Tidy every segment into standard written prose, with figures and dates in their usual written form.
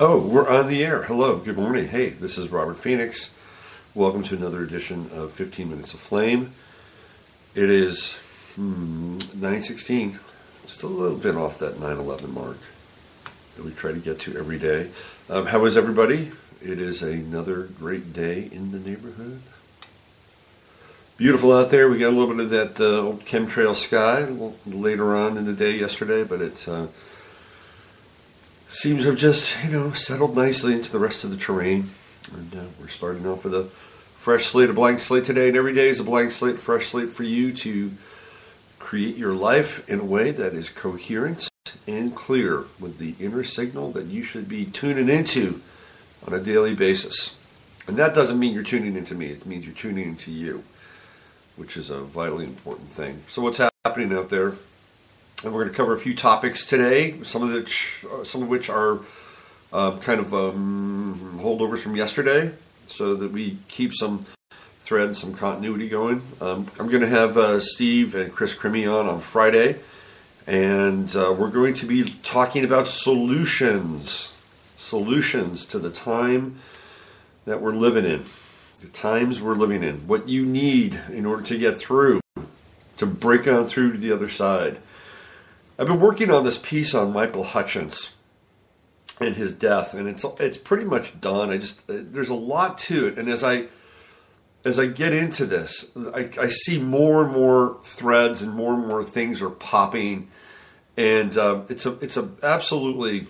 Oh, we're on the air. Hello, good morning. Hey, this is Robert Phoenix. Welcome to another edition of 15 Minutes of Flame. It is 9:16, just a little bit off that 9/11 mark that we try to get to every day. How is everybody? It is another great day in the neighborhood. Beautiful out there. We got a little bit of that old chemtrail sky a little later on in the day yesterday, but it seems to have just, settled nicely into the rest of the terrain. And we're starting off with a fresh slate, a blank slate today. And every day is a blank slate, fresh slate for you to create your life in a way that is coherent and clear with the inner signal that you should be tuning into on a daily basis. And that doesn't mean you're tuning into me. It means you're tuning into you, which is a vitally important thing. So what's happening out there? And we're going to cover a few topics today, some of which are holdovers from yesterday, so that we keep some thread and some continuity going. I'm going to have Steve and Chris Crimmy on Friday, and we're going to be talking about solutions to the time that we're living in, the times we're living in, what you need in order to get through, to break on through to the other side. I've been working on this piece on Michael Hutchence and his death, and it's pretty much done. There's a lot to it, and as I get into this, I see more and more threads and more things are popping, and it's a absolutely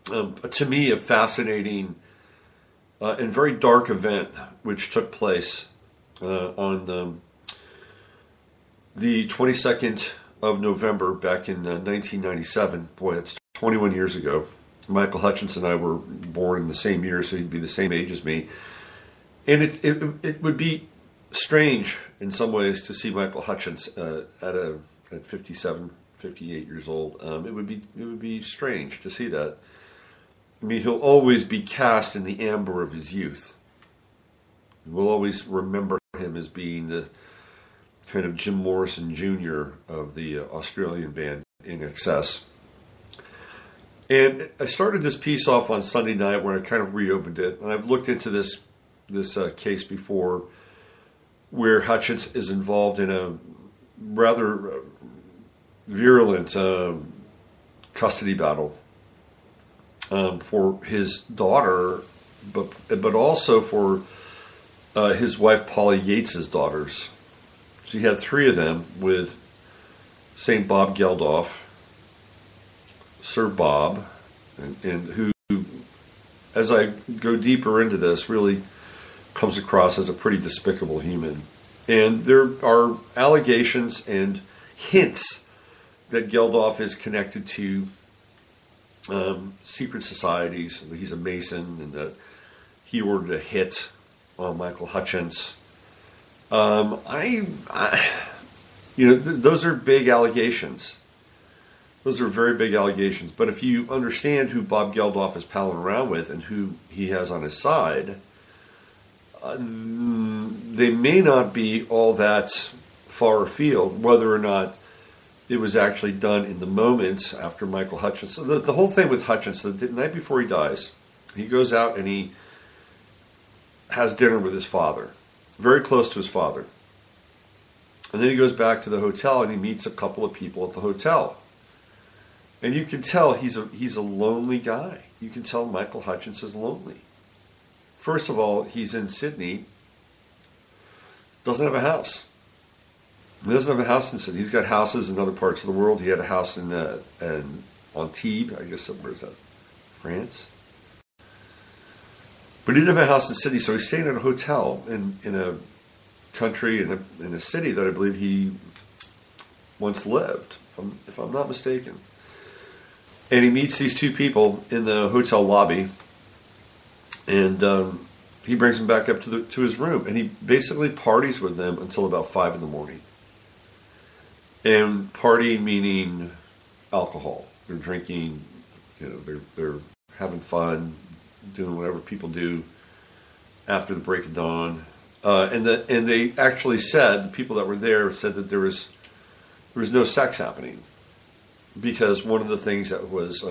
to me a fascinating and very dark event which took place on the 22nd of November back in 1997. Boy, it's 21 years ago. Michael Hutchence and I were born in the same year, so he'd be the same age as me. And it would be strange in some ways to see Michael Hutchence at 57, 58 years old. It would be strange to see that. I mean, he'll always be cast in the amber of his youth. We'll always remember him as being the kind of Jim Morrison Jr. of the Australian band In Excess. And I started this piece off on Sunday night where I kind of reopened it, and I've looked into this case before, where Hutchence is involved in a rather virulent custody battle for his daughter, but also for his wife Paula Yates' daughters. So he had three of them with St. Bob Geldof, Sir Bob, and who, as I go deeper into this, really comes across as a pretty despicable human. And there are allegations and hints that Geldof is connected to secret societies, that he's a Mason, and that he ordered a hit on Michael Hutchence. Those are big allegations. Those are very big allegations. But if you understand who Bob Geldof is palling around with and who he has on his side, they may not be all that far afield, whether or not it was actually done in the moment after Michael Hutchence. So the whole thing with Hutchence, the night before he dies, he goes out and he has dinner with his father, very close to his father. And then he goes back to the hotel and he meets a couple of people at the hotel. And you can tell he's a lonely guy. You can tell Michael Hutchence is lonely. First of all, he's in Sydney, doesn't have a house. He doesn't have a house in Sydney. He's got houses in other parts of the world. He had a house in Antibes, I guess, where's that? France? But he didn't have a house in Sydney, so he's staying at a hotel in a country, in a city that I believe he once lived, if I'm not mistaken. And he meets these two people in the hotel lobby, and he brings them back up to his room, and he basically parties with them until about 5 in the morning. And party meaning alcohol. They're drinking, they're having fun, doing whatever people do after the break of dawn. And they actually said, the people that were there said that there was no sex happening, because one of the things that was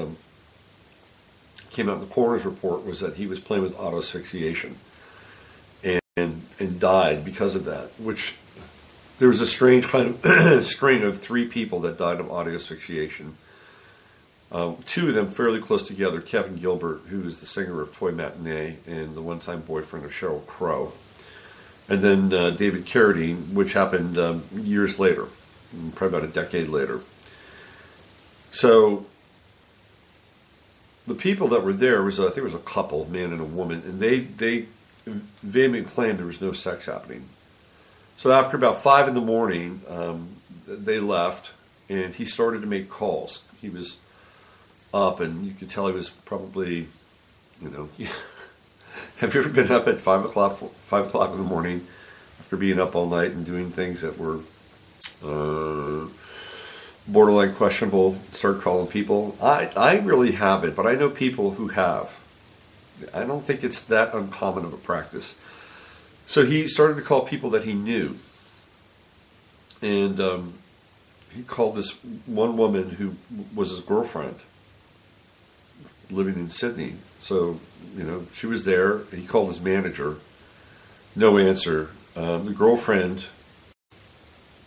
came out in the coroner's report was that he was playing with auto asphyxiation and died because of that, which there was a strange kind of string of 3 people that died of auto asphyxiation. 2 of them fairly close together, Kevin Gilbert, who was the singer of Toy Matinee and the one-time boyfriend of Sheryl Crow, and then David Carradine, which happened years later, probably about a decade later. So the people that were there was, I think it was a couple, a man and a woman, and they vehemently claimed there was no sex happening. So after about 5 in the morning, they left, and he started to make calls. He was up, and you could tell he was probably, have you ever been up at 5 o'clock in the morning after being up all night and doing things that were borderline questionable, start calling people? I really haven't, but I know people who have. I don't think it's that uncommon of a practice. So he started to call people that he knew, and he called this one woman who was his girlfriend, living in Sydney. So, she was there. He called his manager. No answer. The girlfriend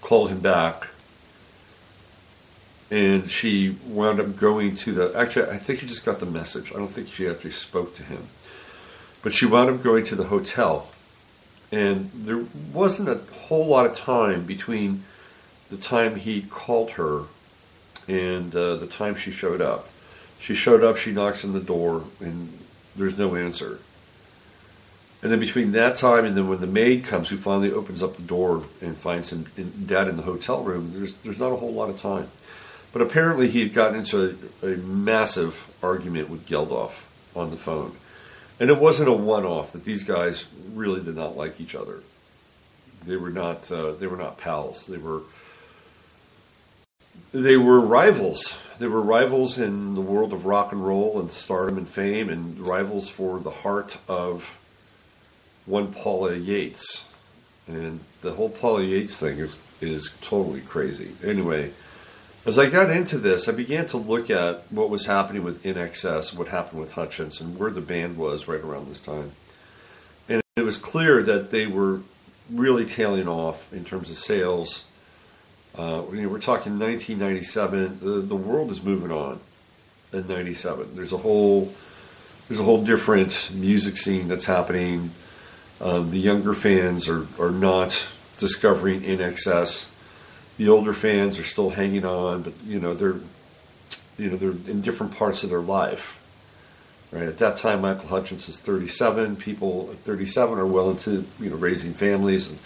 called him back, and she wound up going to actually, I think she just got the message. I don't think she actually spoke to him. But she wound up going to the hotel, and there wasn't a whole lot of time between the time he called her and the time she showed up. She showed up, she knocks on the door, and there's no answer. And then between that time and then when the maid comes, who finally opens up the door and finds him dead in the hotel room, there's not a whole lot of time. But apparently he had gotten into a massive argument with Geldof on the phone. And it wasn't a one-off, that these guys really did not like each other. They were not pals. They were rivals. They were rivals in the world of rock and roll and stardom and fame, and rivals for the heart of one Paula Yates. And the whole Paula Yates thing is totally crazy. Anyway, as I got into this, I began to look at what was happening with INXS, what happened with Hutchence, and where the band was right around this time. And it was clear that they were really tailing off in terms of sales. We're talking 1997. The world is moving on in 97. There's a whole different music scene that's happening. The younger fans are not discovering INXS. The older fans are still hanging on, but they're in different parts of their life. Right, at that time, Michael Hutchence is 37. People at 37 are well into raising families, and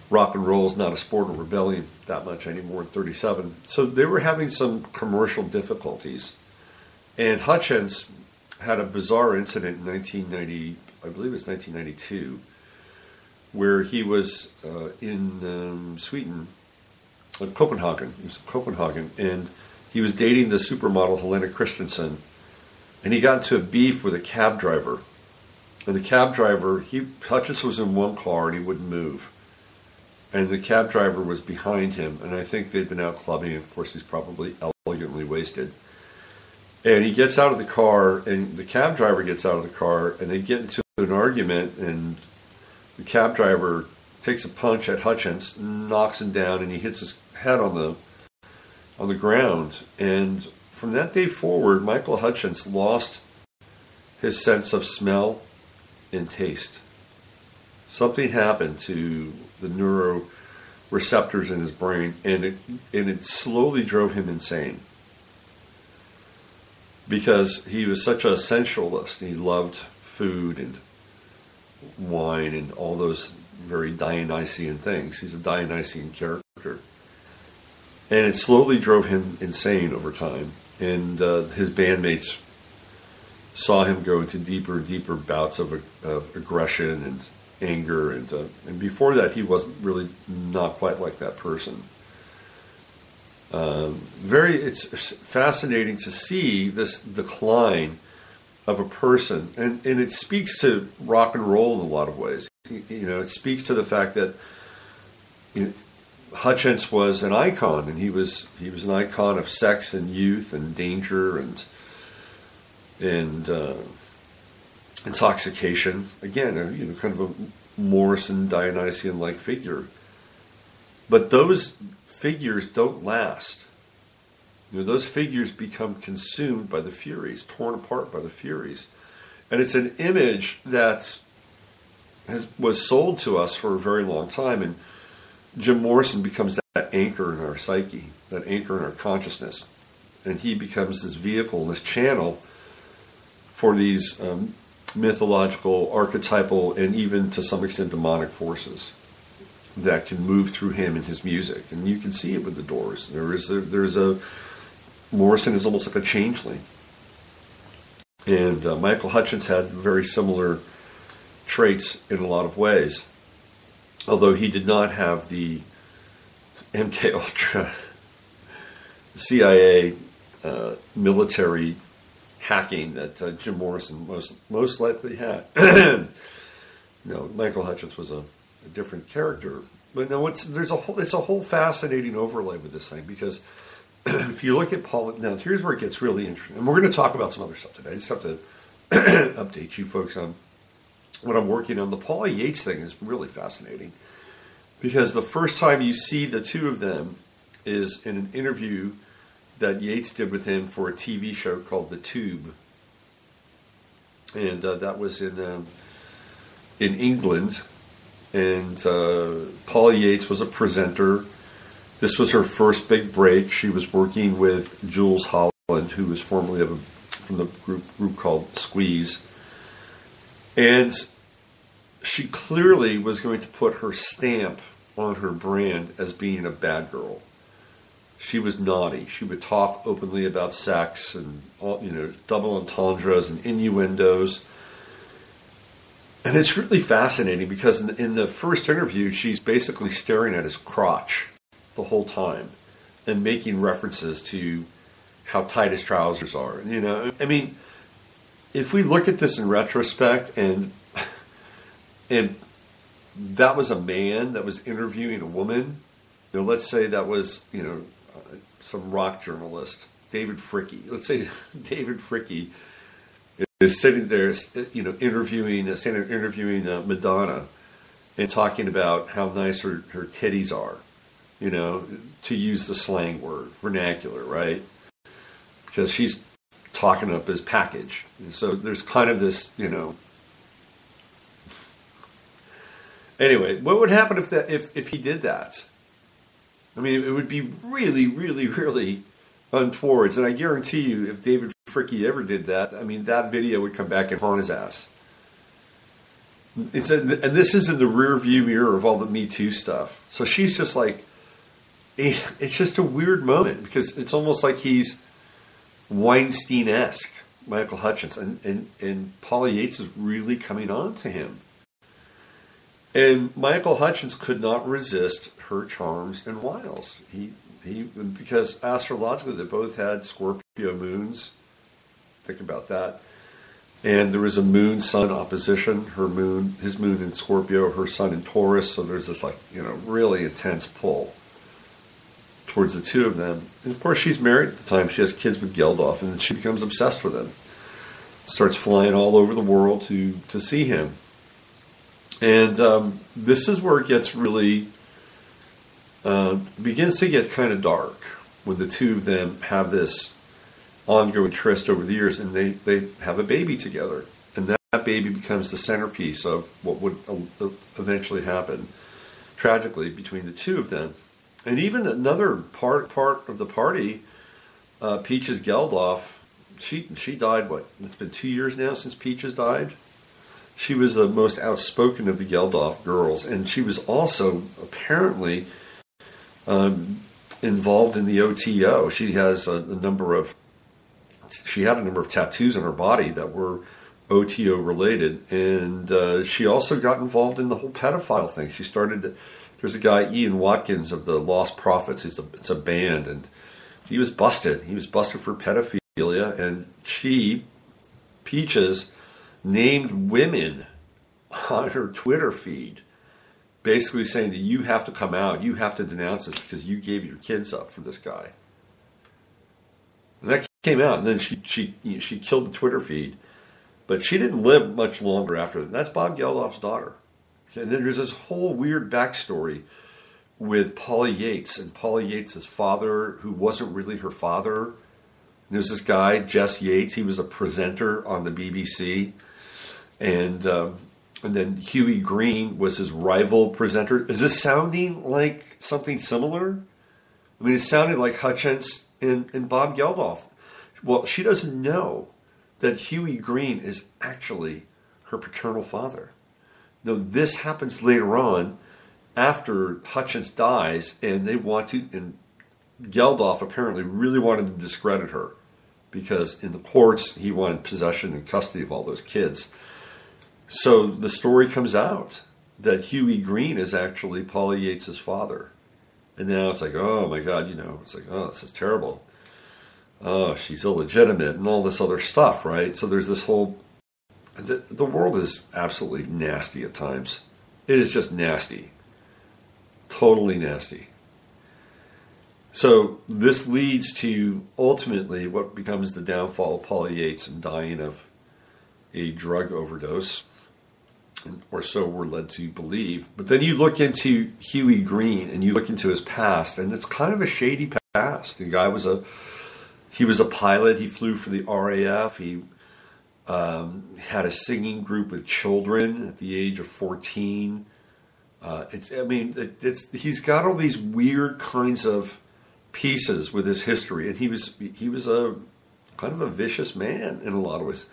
rock and roll is not a sport or rebellion that much anymore at 37. So they were having some commercial difficulties, and Hutchence had a bizarre incident in 1990. I believe it's 1992, where he was in Sweden. Copenhagen. He was in Copenhagen, and he was dating the supermodel Helena Christensen, and he got into a beef with a cab driver. And the cab driver, Hutchence was in one car and he wouldn't move, and the cab driver was behind him. And I think they'd been out clubbing. Of course, he's probably elegantly wasted. And he gets out of the car, and the cab driver gets out of the car, and they get into an argument, and the cab driver takes a punch at Hutchence, knocks him down, and he hits his head on the ground. And from that day forward, Michael Hutchence lost his sense of smell and taste. Something happened to the neuroreceptors in his brain, and it slowly drove him insane, because he was such a sensualist. He loved food and wine and all those very Dionysian things. He's a Dionysian character. And it slowly drove him insane over time. And his bandmates saw him go into deeper and deeper bouts of aggression and anger. And before that, he wasn't really not quite like that person. It's fascinating to see this decline of a person, and it speaks to rock and roll in a lot of ways. It speaks to the fact that Hutchence was an icon, and he was an icon of sex and youth and danger, and and intoxication. Again, kind of a Morrison, Dionysian-like figure. But those figures don't last. Those figures become consumed by the Furies, torn apart by the Furies. And it's an image that was sold to us for a very long time. And Jim Morrison becomes that anchor in our psyche, that anchor in our consciousness. And he becomes this vehicle, this channel for these mythological, archetypal, and even to some extent demonic forces that can move through him and his music. And you can see it with the Doors. Morrison is almost like a changeling. And Michael Hutchence had very similar traits in a lot of ways. Although he did not have the MK Ultra, CIA military hacking that Jim Morrison most likely had. No, Michael Hutchence was a different character. But no, it's a whole fascinating overlay with this thing, because if you look at Paula, now here's where it gets really interesting, and we're going to talk about some other stuff today. I just have to update you folks on what I'm working on. The Paula Yates thing is really fascinating, because the first time you see the two of them is in an interview that Yates did with him for a TV show called The Tube, and that was in England, and Paula Yates was a presenter. This was her first big break. She was working with Jules Holland, who was formerly from the group called Squeeze. And she clearly was going to put her stamp on her brand as being a bad girl. She was naughty. She would talk openly about sex and double entendres and innuendos. And it's really fascinating, because in the first interview, she's basically staring at his crotch the whole time and making references to how tight his trousers are. I mean, if we look at this in retrospect, and that was a man that was interviewing a woman, let's say that was some rock journalist, David Fricke. Let's say David Fricke is sitting there, interviewing Madonna and talking about how nice her titties are. To use the slang word, vernacular, right? Because she's talking up his package. And so there's kind of this, Anyway, what would happen if he did that? I mean, it would be really, really, really untoward. And I guarantee you, if David Fricke ever did that, I mean, that video would come back and haunt his ass. And this is in the rear view mirror of all the Me Too stuff. So she's just like, it's just a weird moment, because it's almost like he's Weinstein-esque, Michael Hutchence, and Paula Yates is really coming on to him. And Michael Hutchence could not resist her charms and wiles. Because astrologically they both had Scorpio moons. Think about that. And there was a moon-sun opposition. His moon in Scorpio, her sun in Taurus. So there's this really intense pull towards the two of them. And of course, she's married at the time. She has kids with Geldof, and she becomes obsessed with him. Starts flying all over the world to see him. And this is where it gets really, begins to get kind of dark, when the two of them have this ongoing tryst over the years, and they have a baby together. And that baby becomes the centerpiece of what would eventually happen, tragically, between the two of them. And even another part of the party, Peaches Geldof, she died, it's been 2 years now since Peaches died. She was the most outspoken of the Geldof girls, and she was also apparently involved in the OTO. She has a number of tattoos on her body that were OTO related, and she also got involved in the whole pedophile thing. There's a guy, Ian Watkins of the Lost Prophets. It's a band, and he was busted. He was busted for pedophilia, and Peaches, named women on her Twitter feed, basically saying that you have to come out, you have to denounce this because you gave your kids up for this guy. And that came out, and then she killed the Twitter feed. But she didn't live much longer after that. That's Bob Geldof's daughter. Okay, and then there's this whole weird backstory with Paula Yates and Paula Yates' father, who wasn't really her father. And there's this guy, Jess Yates. He was a presenter on the BBC, and then Huey Green was his rival presenter. Is this sounding like something similar? I mean, it sounded like Hutchence and Bob Geldof. Well, she doesn't know that Huey Green is actually her paternal father. No, this happens later on after Hutchence dies, and and Geldof apparently really wanted to discredit her because in the courts he wanted possession and custody of all those kids. So the story comes out that Huey Green is actually Paula Yates' father. And now it's like, oh my God, it's like, oh, this is terrible. Oh, she's illegitimate and all this other stuff, right? So there's this whole... The world is absolutely nasty at times. It is just nasty. Totally nasty. So this leads to ultimately what becomes the downfall of Paula Yates and dying of a drug overdose, or so we're led to believe. But then you look into Huey Green and you look into his past, and it's kind of a shady past. The guy was he was a pilot. He flew for the RAF. He had a singing group with children at the age of 14. He's got all these weird kinds of pieces with his history, and he was a kind of a vicious man in a lot of ways.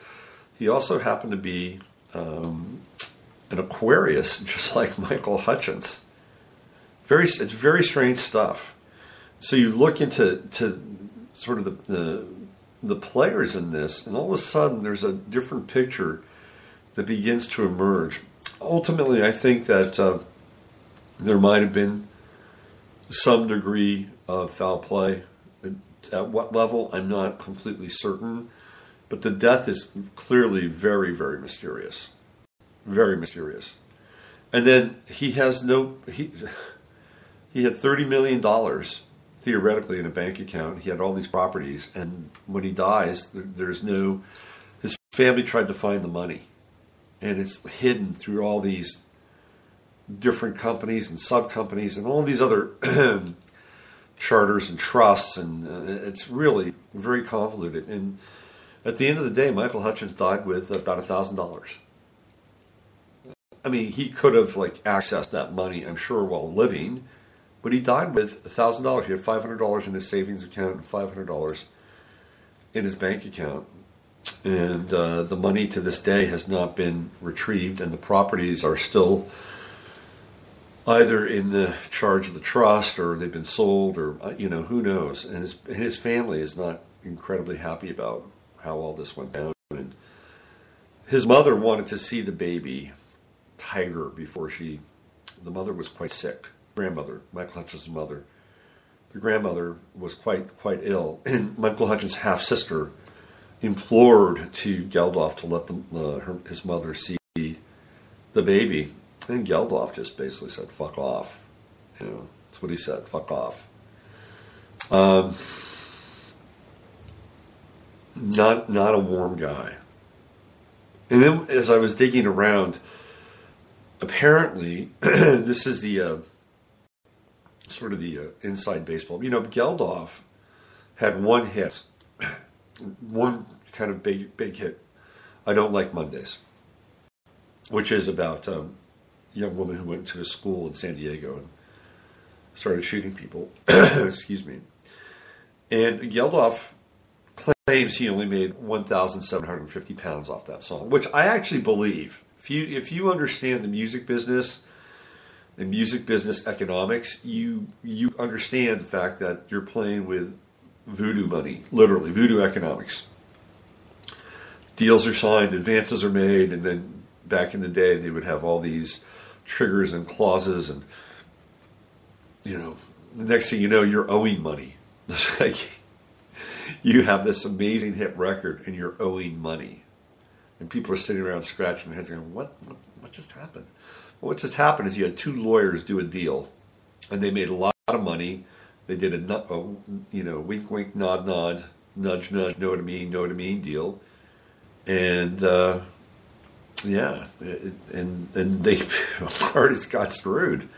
He also happened to be an Aquarius, just like Michael Hutchence. It's very strange stuff. So you look into sort of the players in this, and all of a sudden there's a different picture that begins to emerge. Ultimately, I think that there might have been some degree of foul play. At what level, I'm not completely certain. But the death is clearly very, very mysterious. Very mysterious. And then he had $30 million theoretically in a bank account. He had all these properties, and when he dies, his family tried to find the money, and it's hidden through all these different companies and sub-companies and all these other charters and trusts, and it's really very convoluted. And at the end of the day, Michael Hutchence died with about $1,000. I mean, he could have accessed that money, I'm sure, while living, but he died with $1,000. He had $500 in his savings account and $500 in his bank account. And the money to this day has not been retrieved, and the properties are still either in the charge of the trust, or they've been sold, or who knows. And his family is not incredibly happy about how all this went down. And his mother wanted to see the baby Tiger before the mother was quite sick. Grandmother, Michael Hutchence's mother. The grandmother was quite ill, and Michael Hutchence's half sister implored to Geldof to let his mother see the baby, and Geldof just basically said, "Fuck off." That's what he said. "Fuck off." Not a warm guy. And then, as I was digging around, apparently, this is the sort of the inside baseball. Geldof had one hit, one kind of big hit. "I Don't Like Mondays," which is about a young woman who went to a school in San Diego and started shooting people. Excuse me. And Geldof claims he only made 1,750 pounds off that song, which I actually believe. If you understand the music business and music business economics, you understand the fact that you're playing with voodoo money, literally voodoo economics. Deals are signed, advances are made, and then back in the day they would have all these triggers and clauses, and the next thing you know, you're owing money. It's like you have this amazing hit record and you're owing money. And people are sitting around scratching their heads going, what just happened? Well, what just happened is you had two lawyers do a deal, and they made a lot of money. They did a wink, wink, nod, nod, nudge, nudge, know what I mean deal. And, and they, artists got screwed.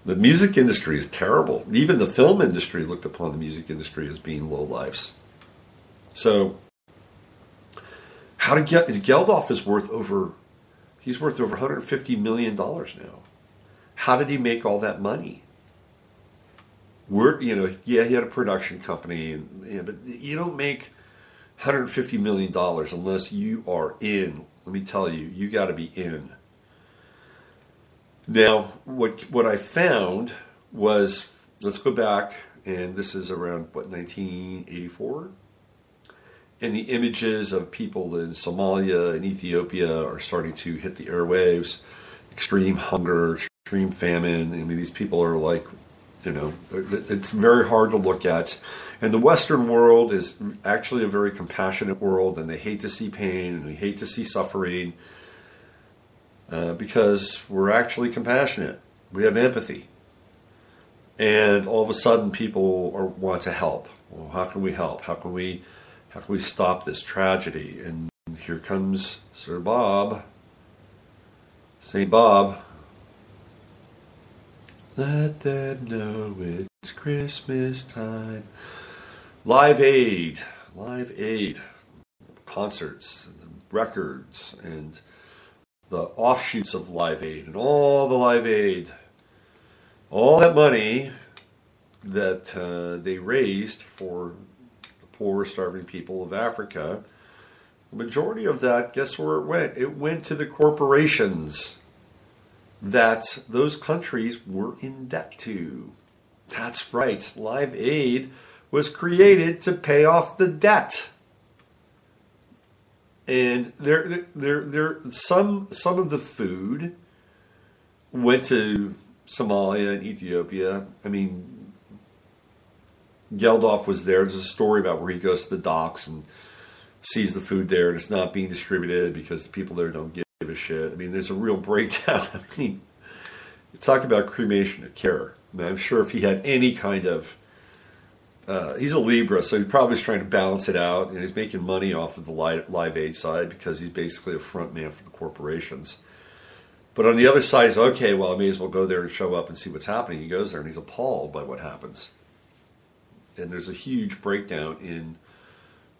The music industry is terrible. Even the film industry looked upon the music industry as being lowlifes. So, how to get Geldof is worth over $150 million now. How did he make all that money? He had a production company, but you don't make $150 million unless you are in. Let me tell you, you got to be in. Now, what I found was, let's go back, and this is around, 1984? And the images of people in Somalia and Ethiopia are starting to hit the airwaves. Extreme hunger, extreme famine. I mean, these people are like, it's very hard to look at. And the Western world is actually a very compassionate world, and they hate to see pain, and we hate to see suffering, because we're actually compassionate. We have empathy. And all of a sudden people want to help. Well, how can we help? How can we stop this tragedy? And here comes Sir Bob, St. Bob. Let them know it's Christmas time. Live Aid, concerts, and records, and the offshoots of Live Aid, and all the Live Aid, all that money that they raised for the poor, starving people of Africa. The majority of that, guess where it went? It went to the corporations that those countries were in debt to. That's right. Live Aid was created to pay off the debt. And some of the food went to Somalia and Ethiopia. I mean, Geldof was there. There's a story about where he goes to the docks and sees the food there, and it's not being distributed because the people there don't give a shit. I mean, there's a real breakdown. I mean, you talk about cremation of care. I mean, I'm sure if he had any kind of he's a Libra, so he probably is trying to balance it out, and he's making money off of the Live Aid side because he's basically a front man for the corporations. But on the other side, he's okay, well, I may as well go there and show up and see what's happening. He goes there, and he's appalled by what happens. And there's a huge breakdown in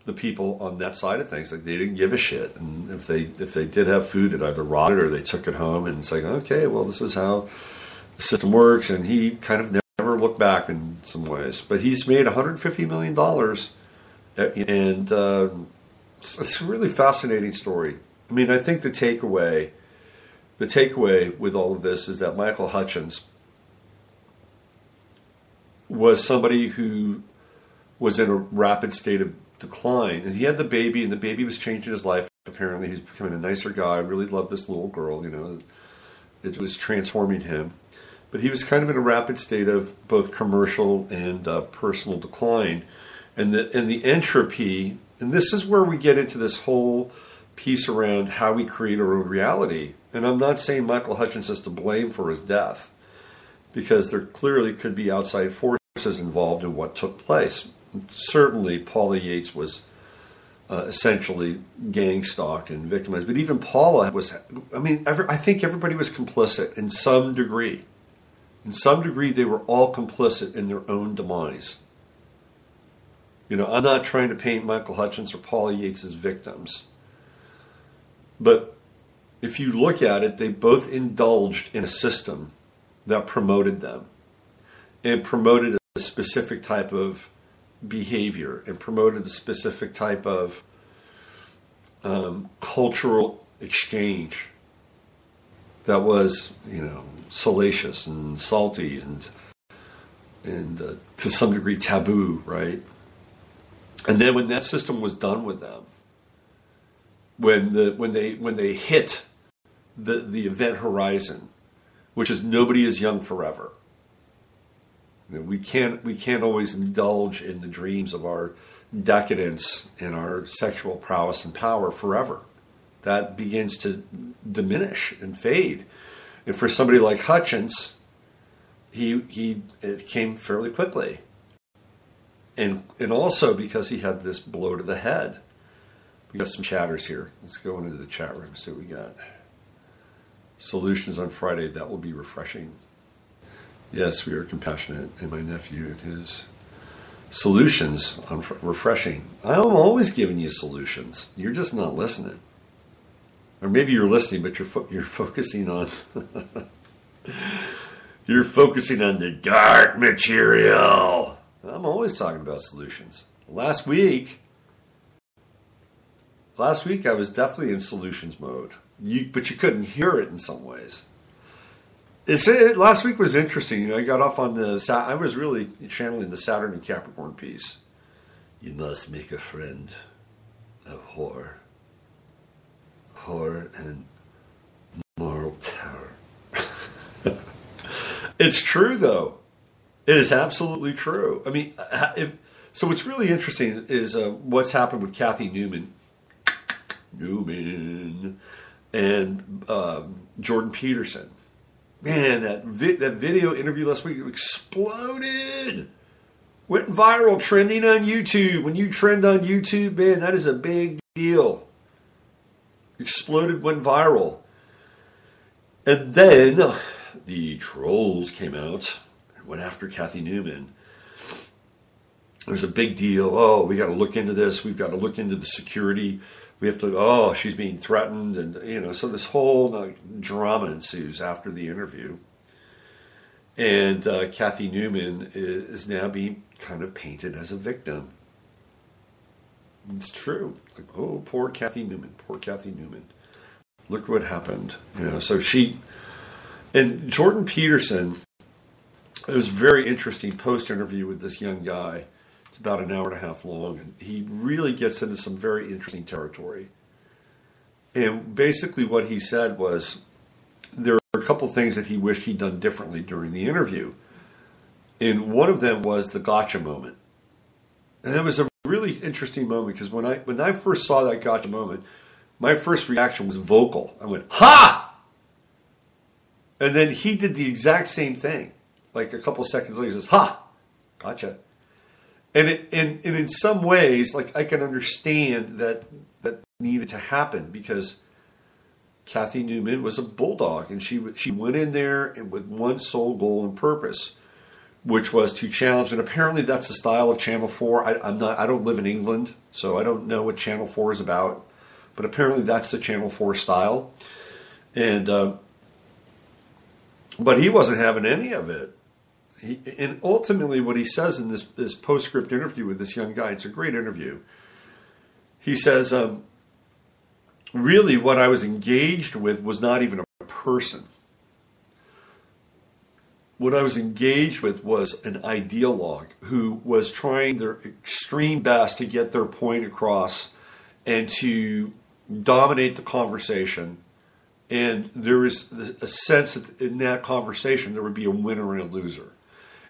the people on that side of things. Like, they didn't give a shit. And if they did have food, it either rotted or they took it home. And it's like, okay, well, this is how the system works. And he kind of never looked back in some ways. But he's made $150 million. And it's a really fascinating story. I mean, I think the takeaway with all of this is that Michael Hutchence was somebody who was in a rapid state of decline. And he had the baby, and the baby was changing his life. Apparently, he's becoming a nicer guy. I really loved this little girl, It was transforming him. But he was kind of in a rapid state of both commercial and personal decline. And the entropy, and this is where we get into this whole piece around how we create our own reality. And I'm not saying Michael Hutchence is to blame for his death, because there clearly could be outside forces involved in what took place. Certainly, Paula Yates was essentially gang-stalked and victimized. But even Paula was, I think everybody was complicit in some degree. In some degree, they were all complicit in their own demise. I'm not trying to paint Michael Hutchence or Paula Yates as victims. But if you look at it, they both indulged in a system that promoted them and promoted a specific type of behavior and promoted a specific type of cultural exchange that was, salacious and salty and to some degree taboo, right? And then when that system was done with them, when they hit the event horizon, which is nobody is young forever. We can't always indulge in the dreams of our decadence and our sexual prowess and power forever. That begins to diminish and fade. And for somebody like Hutchence, it came fairly quickly. and also because he had this blow to the head. We got some chatters here. Let's go into the chat room, see what we got. Solutions on Friday, that will be refreshing. Yes, we are compassionate, and my nephew and his solutions on refreshing. I'm always giving you solutions. You're just not listening. Or maybe you're listening, but you're focusing on you're focusing on the dark material. I'm always talking about solutions. Last week I was definitely in solutions mode. But you couldn't hear it in some ways. Last week was interesting. I got off on I was really channeling the Saturn and Capricorn piece. You must make a friend of horror. Horror and moral terror. It's true, though. It is absolutely true. I mean, so what's really interesting is what's happened with Kathy Newman. And Jordan Peterson. Man, that video interview last week exploded. Went viral, trending on YouTube. When you trend on YouTube, man, that is a big deal. Exploded, went viral. And then the trolls came out and went after Kathy Newman. There's a big deal. Oh, we got to look into this. We've got to look into the security. We have to, she's being threatened. And, so this whole drama ensues after the interview. And Kathy Newman is now being kind of painted as a victim. It's true. Like, oh, poor Kathy Newman. Poor Kathy Newman. Look what happened. So and Jordan Peterson, it was a very interesting post-interview with this young guy. It's about an hour and a half long. And he really gets into some very interesting territory. And basically what he said was there were a couple things that he wished he'd done differently during the interview. And one of them was the gotcha moment. And it was a really interesting moment because when I first saw that gotcha moment, my first reaction was vocal. I went, ha! And then he did the exact same thing. Like a couple seconds later, he says, ha! Gotcha. And in some ways, like I can understand that needed to happen because Kathy Newman was a bulldog, and she went in there and with one sole goal and purpose, which was to challenge. And apparently, that's the style of Channel 4. I don't live in England, so I don't know what Channel 4 is about. But apparently, that's the Channel 4 style. And but he wasn't having any of it. And ultimately, what he says in this postscript interview with this young guy, it's a great interview. He says, really what I was engaged with was not even a person. What I was engaged with was an ideologue who was trying their extreme best to get their point across and to dominate the conversation. And there is a sense that in that conversation there would be a winner and a loser.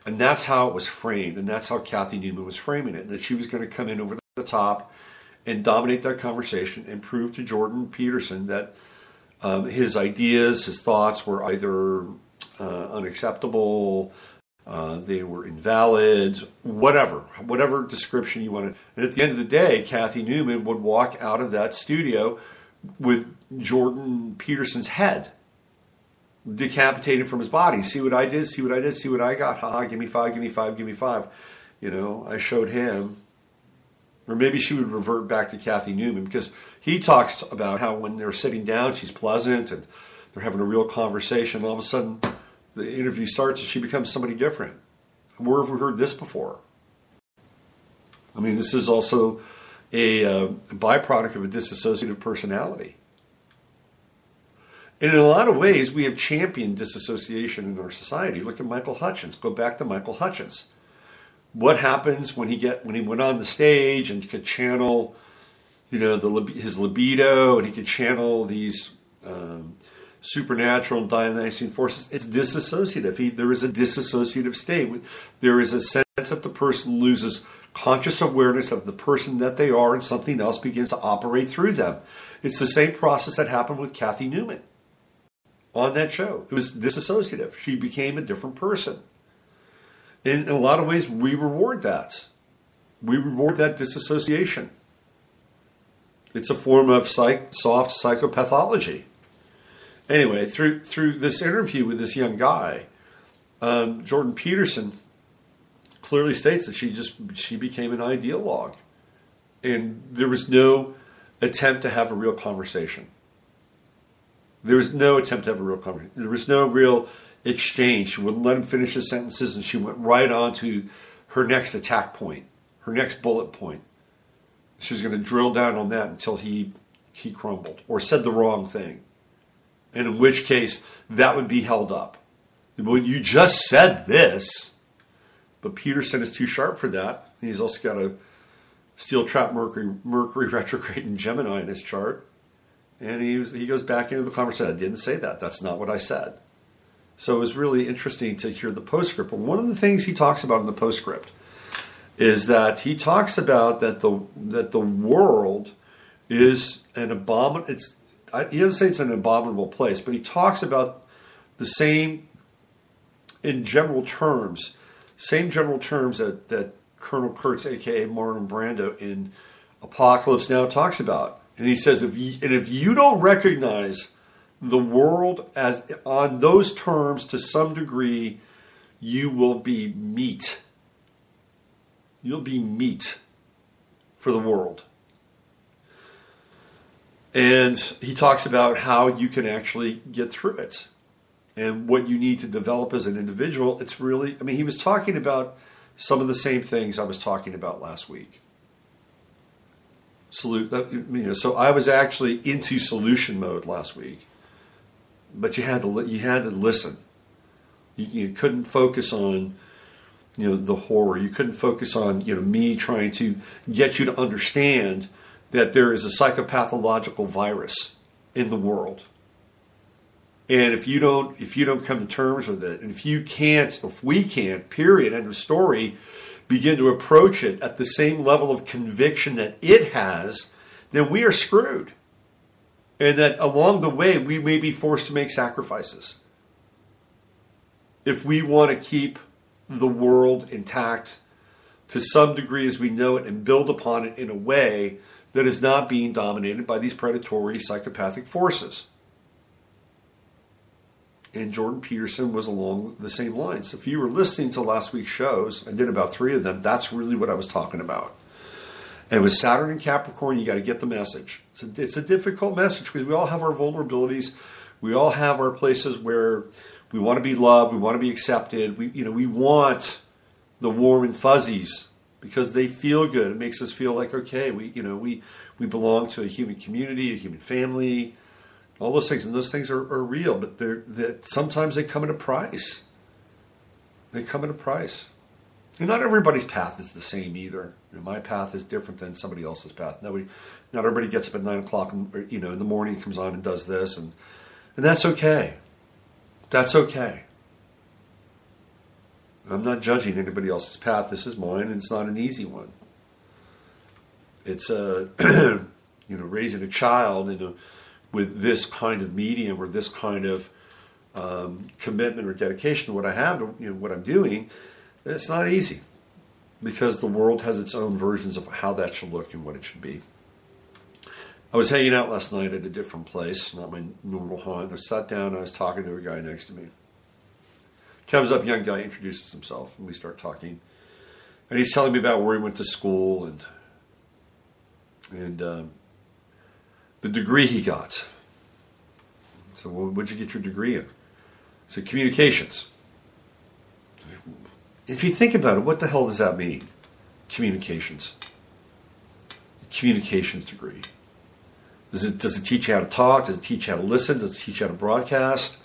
And that's how it was framed, and that's how Kathy Newman was framing it, that she was going to come in over the top and dominate that conversation and prove to Jordan Peterson that his ideas, his thoughts were either unacceptable, they were invalid, whatever description you wanted. And at the end of the day, Kathy Newman would walk out of that studio with Jordan Peterson's head decapitated from his body. See what I did, see what I did, see what I got. Ha, give me five, give me five, give me five. I showed him. Or maybe she would revert back to Kathy Newman because he talks about how when they're sitting down, she's pleasant and they're having a real conversation. All of a sudden, the interview starts and she becomes somebody different. Where have we heard this before? I mean, this is also a byproduct of a dissociative personality. And in a lot of ways, we have championed disassociation in our society. Look at Michael Hutchence. Go back to Michael Hutchence. What happens when he went on the stage and could channel, his libido, and he could channel these supernatural and Dionysian forces? It's disassociative. There is a dissociative state. There is a sense that the person loses conscious awareness of the person that they are, and something else begins to operate through them. It's the same process that happened with Kathy Newman on that show. It was dissociative. She became a different person. In a lot of ways, we reward that. We reward that disassociation. It's a form of soft psychopathology. Anyway, through this interview with this young guy, Jordan Peterson clearly states that she became an ideologue, and there was no attempt to have a real conversation. There was no attempt to have a real conversation. There was no real exchange. She wouldn't let him finish his sentences, and she went right on to her next attack point, her next bullet point. She was going to drill down on that until he crumbled or said the wrong thing. And in which case, that would be held up. Well, you just said this. But Peterson is too sharp for that. He's also got a steel trap Mercury retrograde in Gemini in his chart. And he goes back into the conversation. I didn't say that. That's not what I said. So it was really interesting to hear the postscript. But one of the things he talks about in the postscript is that he talks about that the world is an abominable. He doesn't say it's an abominable place, but he talks about the same in general terms, that Colonel Kurtz, aka Marlon Brando, in Apocalypse Now talks about. And he says, if you don't recognize the world as on those terms to some degree, you will be meat. You'll be meat for the world. And he talks about how you can actually get through it and what you need to develop as an individual. It's really, he was talking about some of the same things I was talking about last week. So I was actually into solution mode last week, but you had to listen. You couldn't focus on the horror. You couldn't focus on me trying to get you to understand that there is a psychopathological virus in the world. And if you don't come to terms with it, and if we can't, period, end of story, begin to approach it at the same level of conviction that it has, then we are screwed. And that along the way, we may be forced to make sacrifices. If we want to keep the world intact to some degree as we know it and build upon it in a way that is not being dominated by these predatory psychopathic forces. And Jordan Peterson was along the same lines. If you were listening to last week's shows, I did about 3 of them, that's really what I was talking about. And with Saturn and Capricorn, you got to get the message. It's a difficult message because we all have our vulnerabilities. We all have our places where we want to be loved, we want to be accepted. We want the warm and fuzzies because they feel good. It makes us feel like, okay, we belong to a human community, a human family, all those things. And those things are real, but sometimes they come at a price. They come at a price. And not everybody's path is the same either. My path is different than somebody else's path. Not everybody gets up at 9 o'clock in the morning, comes on and does this, and that's okay. That's okay. I'm not judging anybody else's path. This is mine, and it's not an easy one. It's raising a child with this kind of medium or this kind of commitment or dedication to what I have, to what I'm doing. It's not easy because the world has its own versions of how that should look and what it should be. I was hanging out last night at a different place, not my normal haunt. I sat down and I was talking to a guy next to me. Comes up, young guy, introduces himself, and we start talking. And he's telling me about where he went to school and the degree he got. So, well, what'd you get your degree in? I said, communications. If you think about it, what the hell does that mean? Communications. Communications degree. Does it teach you how to talk? Does it teach you how to listen? Does it teach you how to broadcast?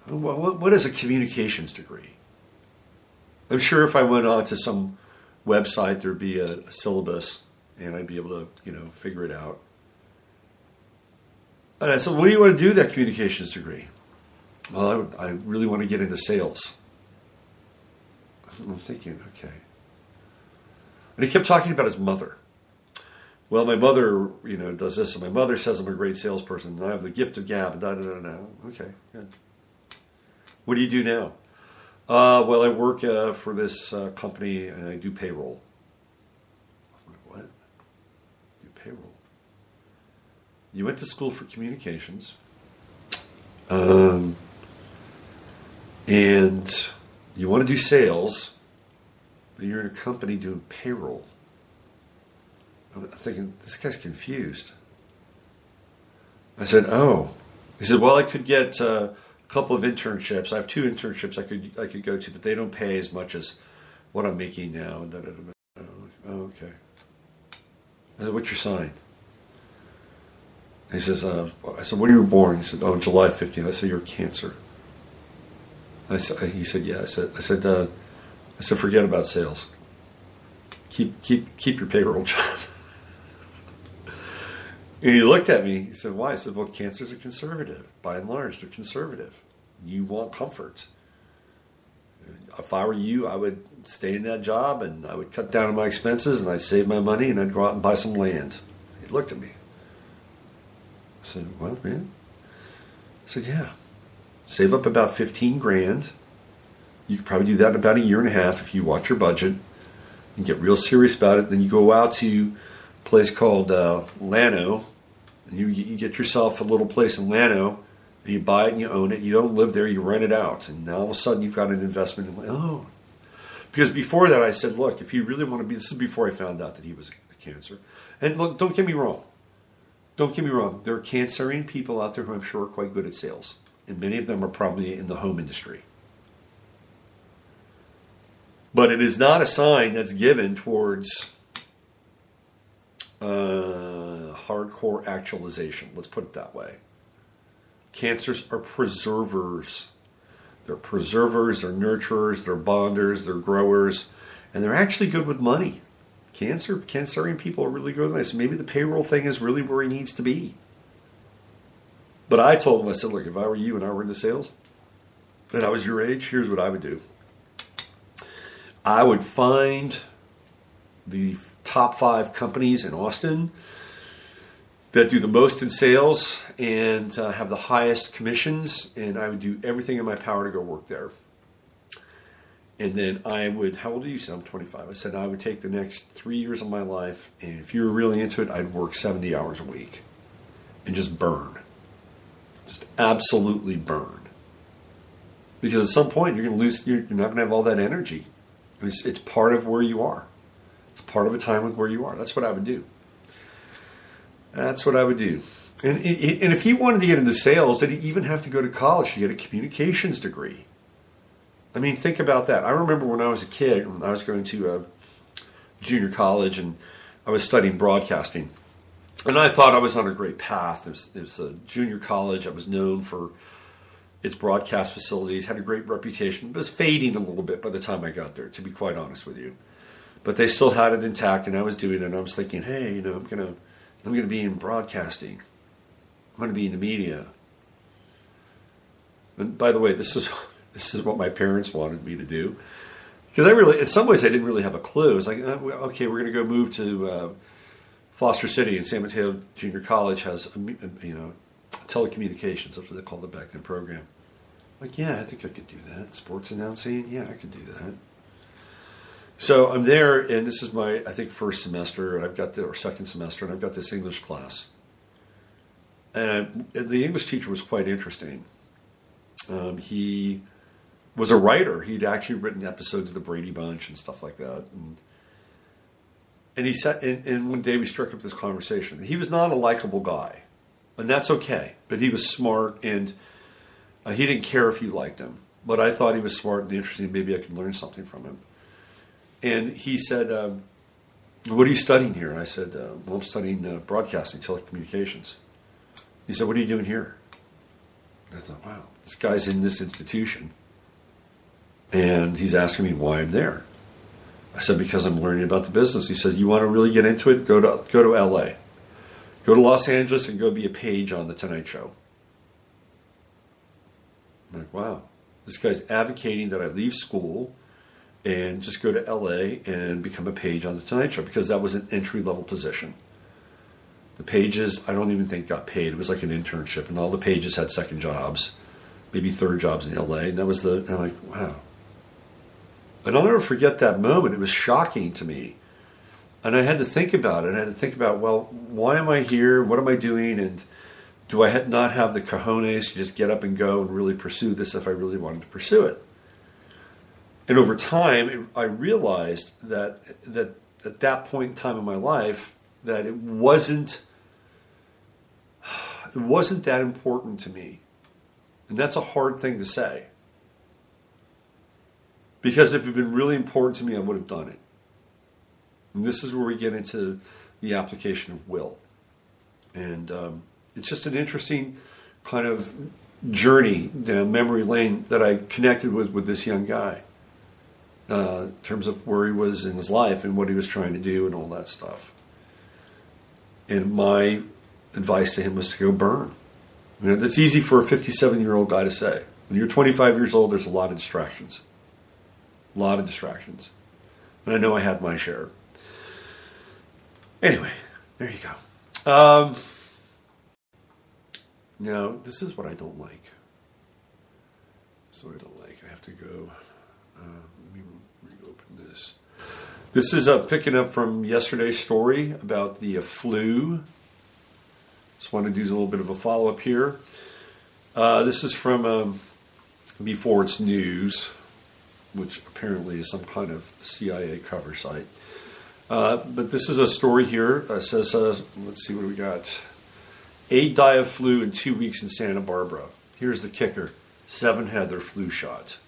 What is a communications degree? I'm sure if I went on to some website, there'd be a syllabus, and I'd be able to, figure it out. And I said, what do you want to do with that communications degree? Well, I really want to get into sales. I'm thinking, okay. And he kept talking about his mother. Well, my mother, does this, and my mother says I'm a great salesperson, and I have the gift of gab, and da-da-da-da. Okay, good. What do you do now? Well, I work for this company, and I do payroll. you went to school for communications, and you want to do sales, but you're in a company doing payroll. I'm thinking, this guy's confused. I said, oh. He said, well, I could get a couple of internships. I have 2 internships I could go to, but they don't pay as much as what I'm making now. And oh, okay. I said, what's your sign? He says, I said, when were you born? He said, oh, July 15th. I said, you're Cancer. He said, yeah. I said, forget about sales. Keep your payroll job. And he looked at me. He said, why? I said, well, Cancers are conservative. By and large, they're conservative. You want comfort. If I were you, I would stay in that job, and I would cut down on my expenses, and I'd save my money, and I'd go out and buy some land. He looked at me. I said, well, man. I said, yeah. Save up about 15 grand. You could probably do that in about a year and a half if you watch your budget and get real serious about it. Then you go out to a place called Llano, and you get yourself a little place in Llano, and you buy it and you own it. You don't live there, you rent it out. And now all of a sudden you've got an investment in oh. Because before that I said, look, if you really want to be, this is before I found out that he was a Cancer. And look, don't get me wrong. Don't get me wrong. There are Cancerian people out there who I'm sure are quite good at sales. And many of them are probably in the home industry. But it is not a sign that's given towards hardcore actualization. Let's put it that way. Cancers are preservers. They're preservers, they're nurturers, they're bonders, they're growers, and they're actually good with money. Cancerian people are really good with money. So maybe the payroll thing is really where he needs to be. But I told him, I said, look, if I were you and I were into sales, and I was your age, here's what I would do. I would find the top 5 companies in Austin that do the most in sales and have the highest commissions, and I would do everything in my power to go work there. And then I would, how old are you? So I'm 25. I said I would take the next 3 years of my life, and if you were really into it, I'd work 70 hours a week and just burn. Just absolutely burn. Because at some point you're going to lose, you're not going to have all that energy. I mean, it's part of where you are. It's part of a time with where you are. That's what I would do. That's what I would do. And if he wanted to get into sales, did he even have to go to college to get a communications degree? I mean, think about that. I remember when I was a kid, when I was going to junior college, and I was studying broadcasting. And I thought I was on a great path. It was a junior college. I was known for its broadcast facilities, had a great reputation, but it was fading a little bit by the time I got there, to be quite honest with you. But they still had it intact, and I was doing it, and I was thinking, hey, I'm gonna be in broadcasting. I'm gonna be in the media. And by the way, this is what my parents wanted me to do, because in some ways I didn't really have a clue. It was like, okay, we're gonna go move to Foster City, and San Mateo Junior College has telecommunications. That's what they called it back then, program. Like, yeah, I think I could do that. Sports announcing, yeah, I could do that. So I'm there, and this is my, I think, first semester, and or second semester, and I've got this English class. And the English teacher was quite interesting. He was a writer. He'd actually written episodes of the Brady Bunch and stuff like that. And he sat, and one day we struck up this conversation. He was not a likable guy, and that's okay. But he was smart, and he didn't care if you liked him. But I thought he was smart and interesting. Maybe I could learn something from him. And he said, what are you studying here? And I said, well, I'm studying broadcasting, telecommunications. He said, what are you doing here? And I thought, wow, this guy's in this institution, and he's asking me why I'm there. I said, because I'm learning about the business. He says, you want to really get into it? Go to L.A. Go to Los Angeles and go be a page on The Tonight Show. I'm like, wow. This guy's advocating that I leave school and just go to L.A. and become a page on The Tonight Show, because that was an entry-level position. The pages, I don't even think got paid. It was like an internship, and all the pages had second jobs, maybe third jobs in L.A., and that was and I'm like, wow. And I'll never forget that moment. It was shocking to me. And I had to think about it. I had to think about, well, why am I here? What am I doing? And do I not have the cojones to just get up and go and really pursue this if I really wanted to pursue it? And over time, I realized that at that point in time in my life, that it wasn't that important to me. And that's a hard thing to say. Because if it had been really important to me, I would have done it. And this is where we get into the application of will. And it's just an interesting kind of journey down memory lane that I connected with this young guy. In terms of where he was in his life and what he was trying to do and all that stuff. And my advice to him was to go burn. You know, that's easy for a 57-year-old guy to say. When you're 25 years old, there's a lot of distractions. A lot of distractions. And I know I had my share. Anyway, there you go. Now, this is what I don't like. This is what I don't like. I have to go. Let me reopen this. This is picking up from yesterday's story about the flu. Just want to do a little bit of a follow-up here. This is from Before It's News, which apparently is some kind of CIA cover site. But this is a story here. It says, let's see what we got. 8 die of flu in 2 weeks in Santa Barbara. Here's the kicker. 7 had their flu shot.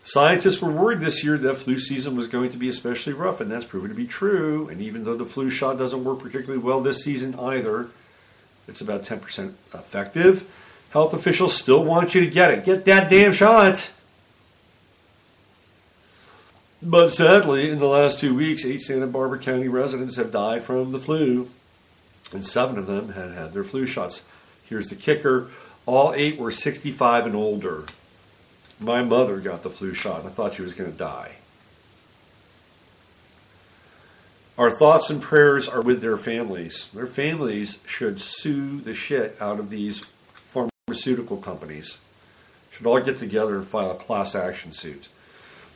Scientists were worried this year that flu season was going to be especially rough, and that's proven to be true. And even though the flu shot doesn't work particularly well this season either, it's about 10% effective. Health officials still want you to get it. Get that damn shot! But sadly, in the last 2 weeks, 8 Santa Barbara County residents have died from the flu, and 7 of them had had their flu shots. Here's the kicker. All 8 were 65 and older. My mother got the flu shot, and I thought she was going to die. Our thoughts and prayers are with their families. Their families should sue the shit out of these pharmaceutical companies. Should all get together and file a class action suit.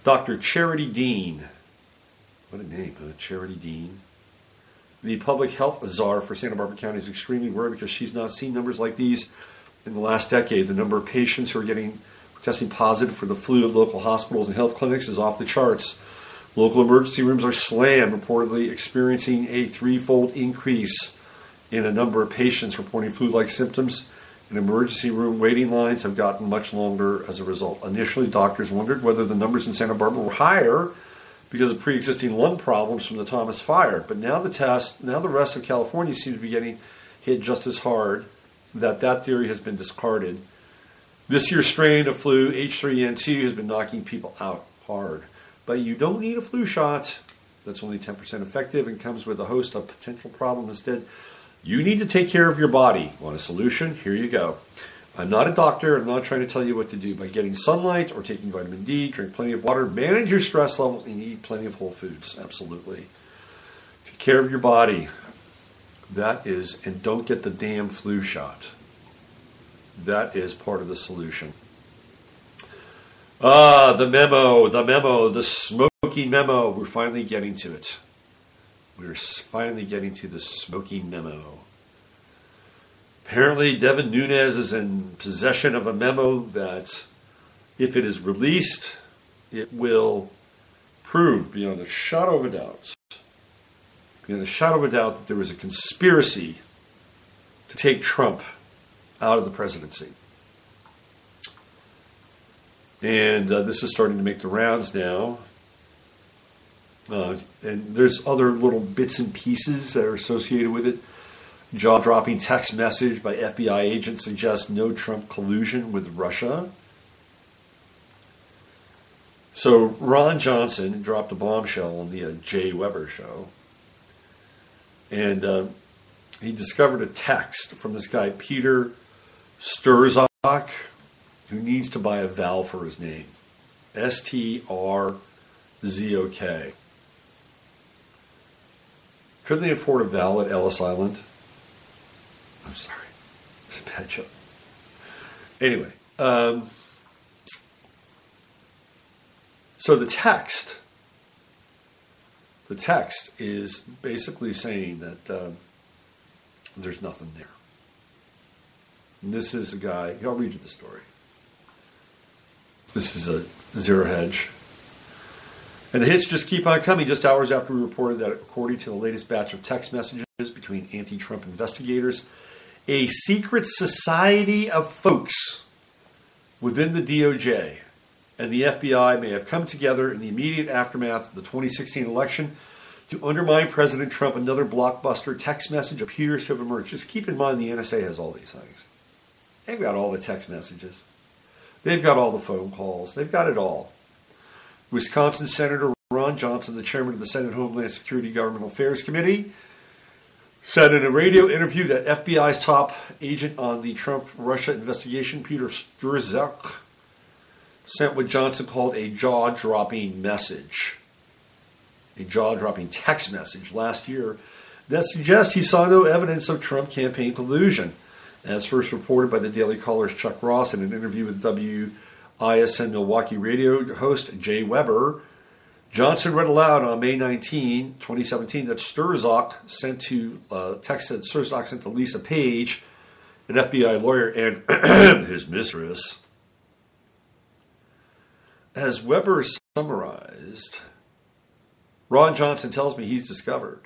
Dr. Charity Dean, what a name, huh? Charity Dean. The public health czar for Santa Barbara County is extremely worried because she's not seen numbers like these in the last decade. The number of patients who are testing positive for the flu at local hospitals and health clinics is off the charts. Local emergency rooms are slammed, reportedly experiencing a 3-fold increase in a number of patients reporting flu-like symptoms. And emergency room waiting lines have gotten much longer as a result. Initially, doctors wondered whether the numbers in Santa Barbara were higher because of pre-existing lung problems from the Thomas fire. But now the rest of California seems to be getting hit just as hard. That theory has been discarded. This year's strain of flu, H3N2, has been knocking people out hard. But you don't need a flu shot. That's only 10% effective and comes with a host of potential problems instead. You need to take care of your body. Want a solution? Here you go. I'm not a doctor. I'm not trying to tell you what to do. By getting sunlight or taking vitamin D, drink plenty of water, manage your stress level, and eat plenty of whole foods. Absolutely. Take care of your body. That is, and don't get the damn flu shot. That is part of the solution. The memo, the smoky memo. We're finally getting to it. We're finally getting to the smoky memo. Apparently, Devin Nunes is in possession of a memo that, if it is released, it will prove beyond a shadow of a doubt, that there was a conspiracy to take Trump out of the presidency. And this is starting to make the rounds now. And there's other little bits and pieces that are associated with it. Jaw-dropping text message by FBI agent suggests no Trump collusion with Russia. So Ron Johnson dropped a bombshell on the Jay Weber show. And he discovered a text from this guy, Peter Sturzak, who needs to buy a vowel for his name. Strzok. Couldn't they afford a vowel at Ellis Island? I'm sorry. It's a bad joke. Anyway. So the text the text is basically saying that there's nothing there. And this is a guy, I'll read you the story. This is a Zero Hedge. And the hits just keep on coming just hours after we reported that according to the latest batch of text messages between anti-Trump investigators, a secret society of folks within the DOJ and the FBI may have come together in the immediate aftermath of the 2016 election to undermine President Trump. Another blockbuster text message appears to have emerged. Just keep in mind the NSA has all these things. They've got all the text messages. They've got all the phone calls. They've got it all. Wisconsin Senator Ron Johnson, the chairman of the Senate Homeland Security Governmental Affairs Committee, said in a radio interview that FBI's top agent on the Trump-Russia investigation, Peter Strzok, sent what Johnson called a jaw-dropping message, a jaw-dropping text message last year that suggests he saw no evidence of Trump campaign collusion. As first reported by the Daily Caller's Chuck Ross in an interview with WISN Milwaukee radio host Jay Weber, Johnson read aloud on May 19, 2017, that Strzok sent to Lisa Page, an FBI lawyer, and his mistress. As Weber summarized, Ron Johnson tells me he's discovered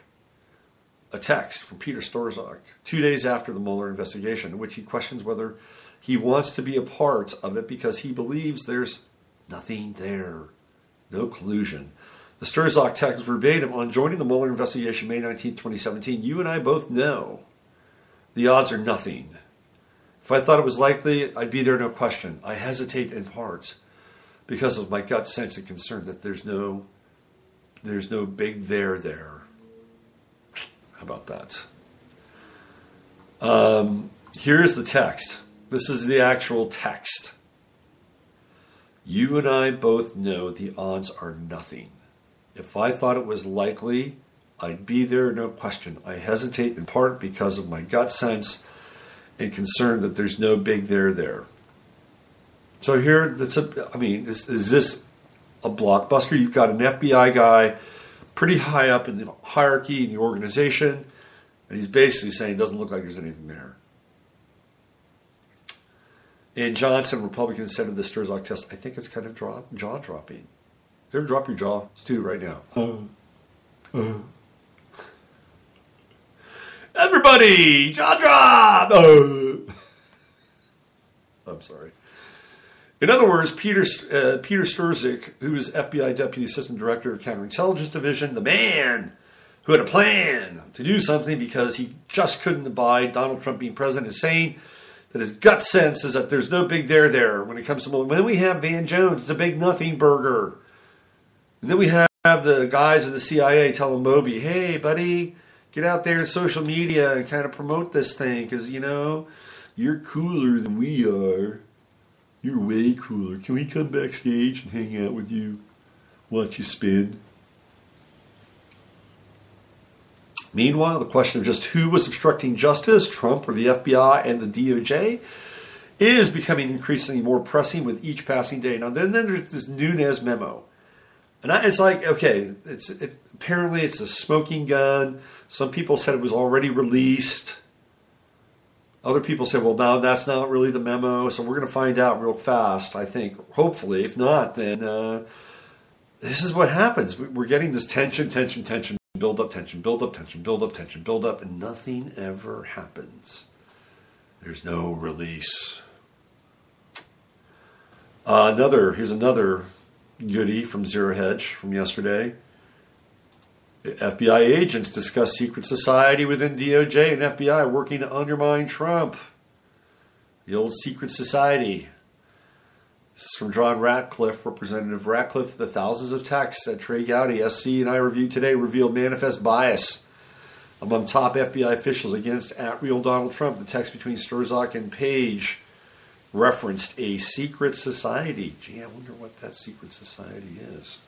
a text from Peter Strzok 2 days after the Mueller investigation in which he questions whether he wants to be a part of it because he believes there's nothing there, no collusion. The Strzok text verbatim: on joining the Mueller investigation May 19, 2017, you and I both know the odds are nothing. If I thought it was likely, I'd be there, no question. I hesitate in part because of my gut sense and concern that there's no big there. How about that? Here's the text. This is the actual text. You and I both know the odds are nothing. If I thought it was likely, I'd be there, no question. I hesitate in part because of my gut sense and concern that there's no big there. So here, is this a blockbuster? You've got an FBI guy pretty high up in the hierarchy in the organization, and he's basically saying it doesn't look like there's anything there. And Johnson, Republican, said of the Strzok test, I think it's kind of jaw-dropping. You ever drop your jaw? Let's do it right now. Everybody, jaw drop! I'm sorry. In other words, Peter Strzok, who is FBI Deputy Assistant Director of Counterintelligence Division, the man who had a plan to do something because he just couldn't abide Donald Trump being president, is saying that his gut sense is that there's no big there when it comes to Mueller. Then we have Van Jones, it's a big nothing burger. And then we have the guys of the CIA telling Moby, hey, buddy, get out there in social media and kind of promote this thing because, you're cooler than we are. You're way cooler. Can we come backstage and hang out with you? Watch you spin? Meanwhile, the question of just who was obstructing justice, Trump or the FBI and the DOJ, is becoming increasingly more pressing with each passing day. Now, then there's this Nunes memo. And it's like, okay, apparently it's a smoking gun. Some people said it was already released. Other people say, well, no, that's not really the memo. So we're going to find out real fast, I think, hopefully. If not, then this is what happens. We're getting this tension, build up, tension, build up, tension, build up, tension, build up, and nothing ever happens. There's no release. Here's another goodie from Zero Hedge from yesterday. FBI agents discuss secret society within DOJ and FBI working to undermine Trump. The old secret society. This is from John Ratcliffe, Representative Ratcliffe. The thousands of texts that Trey Gowdy, SC, and I reviewed today revealed manifest bias among top FBI officials against @real Donald Trump. The text between Strzok and Page referenced a secret society. Gee, I wonder what that secret society is.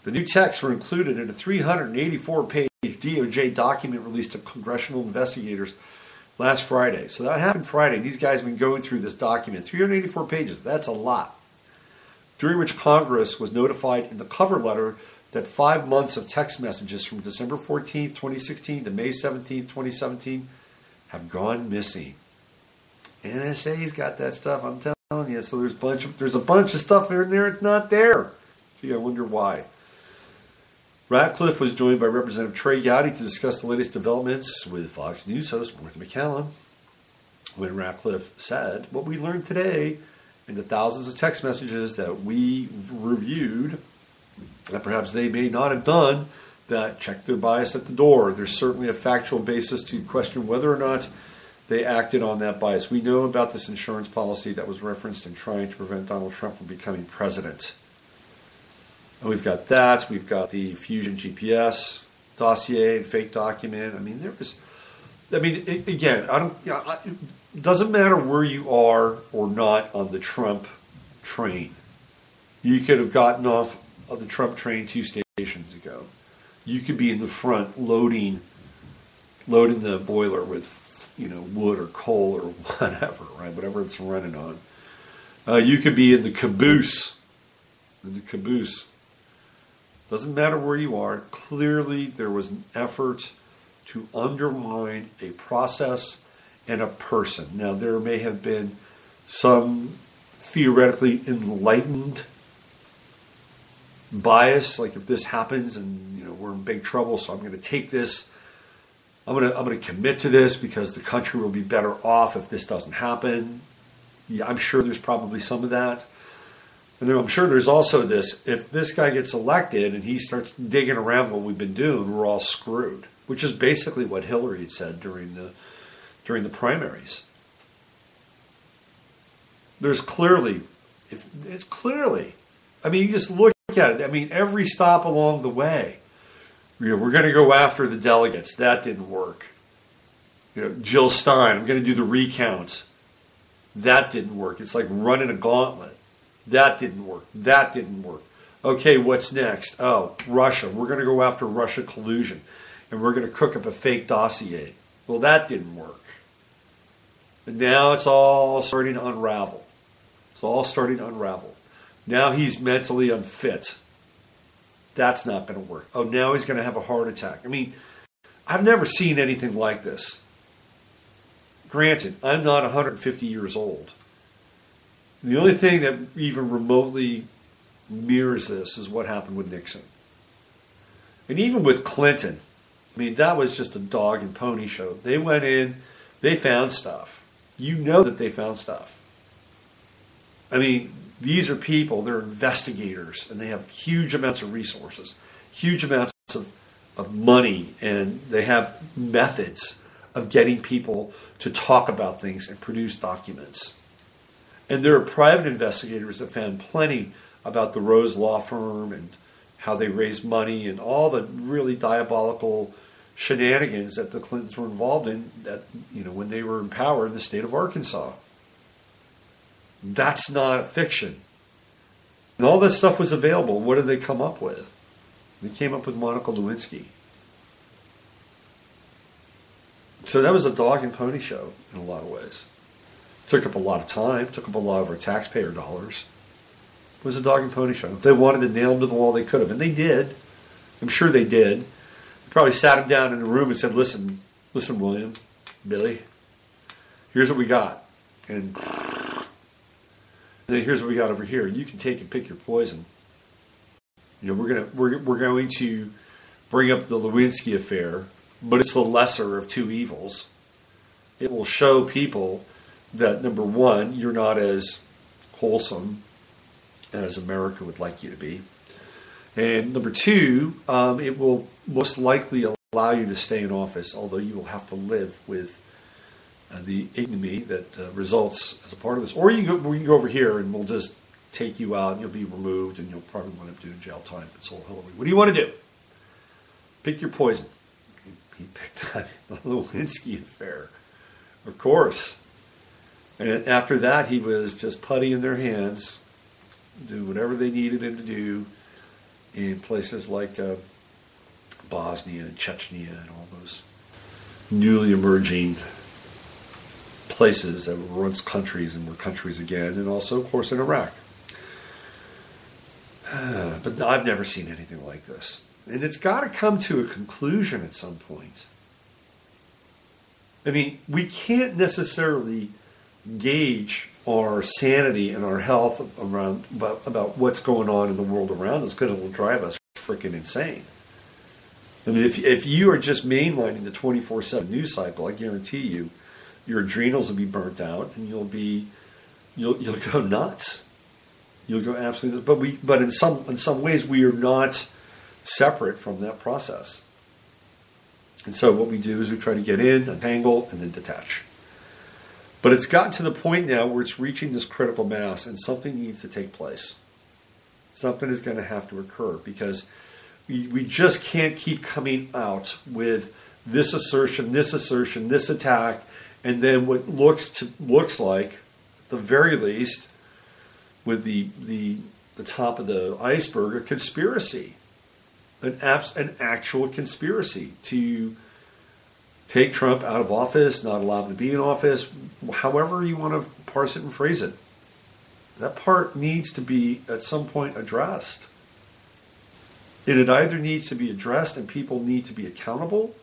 The new texts were included in a 384-page DOJ document released to congressional investigators last Friday. So that happened Friday. These guys have been going through this document. 384 pages. That's a lot. During which Congress was notified in the cover letter that 5 months of text messages from December 14th, 2016 to May 17th, 2017 have gone missing. NSA's got that stuff, I'm telling you. So there's a bunch of stuff in there that's not there. Gee, I wonder why. Ratcliffe was joined by Representative Trey Gowdy to discuss the latest developments with Fox News host Martha McCallum. When Ratcliffe said, what we learned today in the thousands of text messages that we reviewed, that perhaps they may not have done, that check their bias at the door. There's certainly a factual basis to question whether or not they acted on that bias. We know about this insurance policy that was referenced in trying to prevent Donald Trump from becoming president. And we've got that. We've got the Fusion GPS dossier and fake document. I mean, it doesn't matter where you are or not on the Trump train. You could have gotten off of the Trump train 2 stations ago. You could be in the front loading the boiler with, wood or coal or whatever, right? Whatever it's running on. You could be in the caboose. Doesn't matter where you are. Clearly, there was an effort to undermine a process and a person. Now, there may have been some theoretically enlightened bias, like if this happens and we're in big trouble, so I'm going to take this. I'm going to commit to this because the country will be better off if this doesn't happen. Yeah, I'm sure there's probably some of that. And then I'm sure there's also this, if this guy gets elected and he starts digging around what we've been doing, we're all screwed, which is basically what Hillary had said during the primaries. There's clearly, I mean, you just look at it. I mean, every stop along the way, we're going to go after the delegates. That didn't work. Jill Stein, I'm going to do the recount. That didn't work. It's like running a gauntlet. That didn't work. That didn't work. Okay, what's next? Oh, Russia. We're going to go after Russia collusion. And we're going to cook up a fake dossier. Well, that didn't work. And now it's all starting to unravel. Now he's mentally unfit. That's not going to work. Oh, now he's going to have a heart attack. I mean, I've never seen anything like this. Granted, I'm not 150 years old. The only thing that even remotely mirrors this is what happened with Nixon. And even with Clinton, I mean, that was just a dog and pony show. They went in, they found stuff. That they found stuff. I mean, these are people, they're investigators, and they have huge amounts of resources, huge amounts of money, and they have methods of getting people to talk about things and produce documents. And there are private investigators that found plenty about the Rose Law Firm and how they raised money and all the really diabolical shenanigans that the Clintons were involved in when they were in power in the state of Arkansas. That's not fiction. And all that stuff was available. What did they come up with? They came up with Monica Lewinsky. So that was a dog and pony show in a lot of ways. Took up a lot of time, took up a lot of our taxpayer dollars. It was a dog and pony show. If they wanted to nail him to the wall, they could have. And they did. I'm sure they did. They probably sat him down in a room and said, listen, William, Billy, here's what we got. And then here's what we got over here. You can take and pick your poison. We're going to bring up the Lewinsky affair, but it's the lesser of two evils. It will show people that, number one, you're not as wholesome as America would like you to be. And number two, it will most likely allow you to stay in office, although you will have to live with the ignominy that results as a part of this. Or we can go over here and we'll just take you out and you'll be removed and you'll probably want to do jail time. It's all Hillary. What do you want to do? Pick your poison. He picked the Lewinsky affair, of course. And after that, he was just putty in their hands, do whatever they needed him to do in places like Bosnia and Chechnya and all those newly emerging places that were once countries and were countries again, and also, of course, in Iraq. But I've never seen anything like this. And it's got to come to a conclusion at some point. I mean, we can't necessarily gauge our sanity and our health around about what's going on in the world around us, because it will drive us freaking insane. I mean, if you are just mainlining the 24/7 news cycle, I guarantee you, your adrenals will be burnt out, and you'll go nuts. You'll go absolutely nuts. But in some ways, we are not separate from that process. And so what we do is we try to get in, untangle, and then detach. But it's gotten to the point now where it's reaching this critical mass, and something needs to take place. Something is going to have to occur, because we just can't keep coming out with this assertion, this attack, and then what looks like, at the very least, with the top of the iceberg, a conspiracy, an actual conspiracy to take Trump out of office, not allow him to be in office, however you want to parse it and phrase it. That part needs to be at some point addressed. And it either needs to be addressed and people need to be accountable,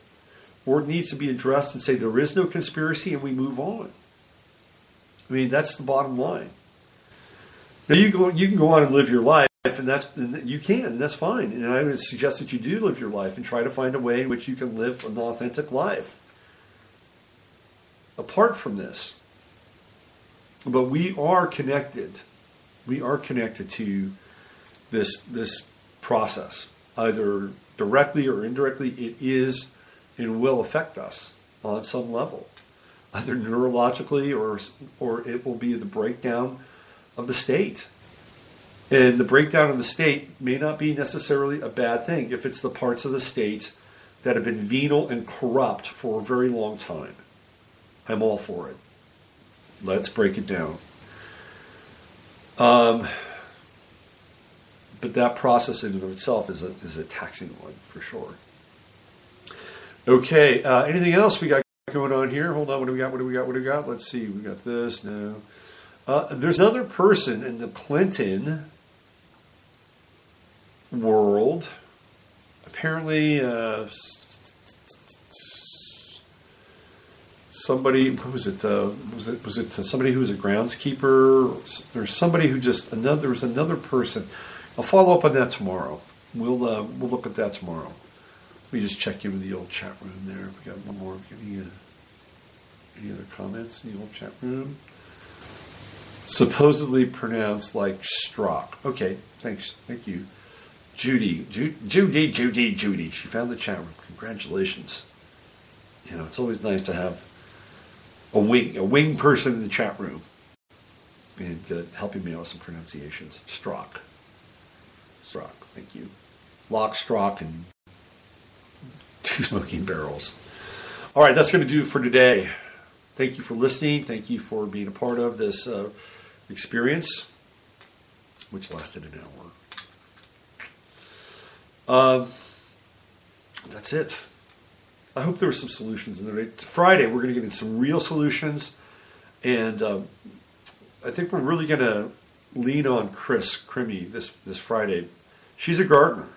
or it needs to be addressed and say there is no conspiracy and we move on. I mean, that's the bottom line. Now you can go on and live your life, and that's fine. And I would suggest that you do live your life and try to find a way in which you can live an authentic life apart from this. But we are connected. We are connected to this process, either directly or indirectly. It is and will affect us on some level, either neurologically or it will be the breakdown of the state. And the breakdown of the state may not be necessarily a bad thing if it's the parts of the state that have been venal and corrupt for a very long time. I'm all for it. Let's break it down. But that process in and of itself is a taxing one, for sure. Okay, anything else we got going on here? Hold on, what do we got? Let's see, we got this, no. There's another person in the Clinton world. Apparently, somebody, who was it? Was it somebody who was a groundskeeper? There's somebody who there was another person. I'll follow up on that tomorrow. We'll look at that tomorrow. Let me just check in with the old chat room there. We got one more. Any other comments in the old chat room? Supposedly pronounced like Strock. Okay, thanks. Thank you. Judy. She found the chat room. Congratulations. You know, it's always nice to have a wing person in the chat room and helping me out with some pronunciations. Strock. Thank you. Lock, Strock, and 2 smoking barrels. All right, that's going to do it for today. Thank you for listening. Thank you for being a part of this experience, which lasted an hour. That's it. I hope there were some solutions in there. Friday, we're going to get into some real solutions, and I think we're really going to lean on Chris Crimmy this Friday. She's a gardener.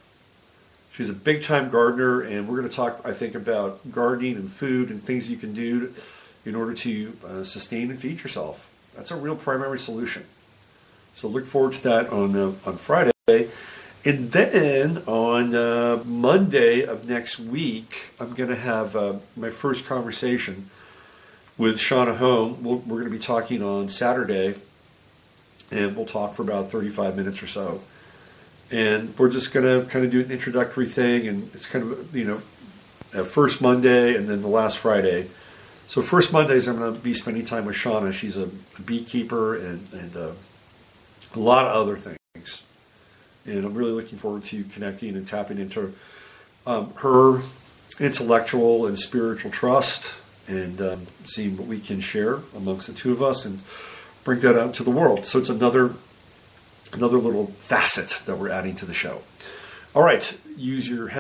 She's a big-time gardener, and we're going to talk, I think, about gardening and food and things you can do in order to sustain and feed yourself. That's a real primary solution. So look forward to that on Friday. And then on Monday of next week, I'm going to have my first conversation with Shauna Home. We're going to be talking on Saturday, and we'll talk for about 35 minutes or so. And we're just going to kind of do an introductory thing, and it's kind of, first Monday and then the last Friday. So first Mondays, I'm going to be spending time with Shauna. She's a beekeeper and a lot of other things. And I'm really looking forward to connecting and tapping into her intellectual and spiritual trust and seeing what we can share amongst the two of us and bring that out to the world. So it's another little facet that we're adding to the show. All right, use your head.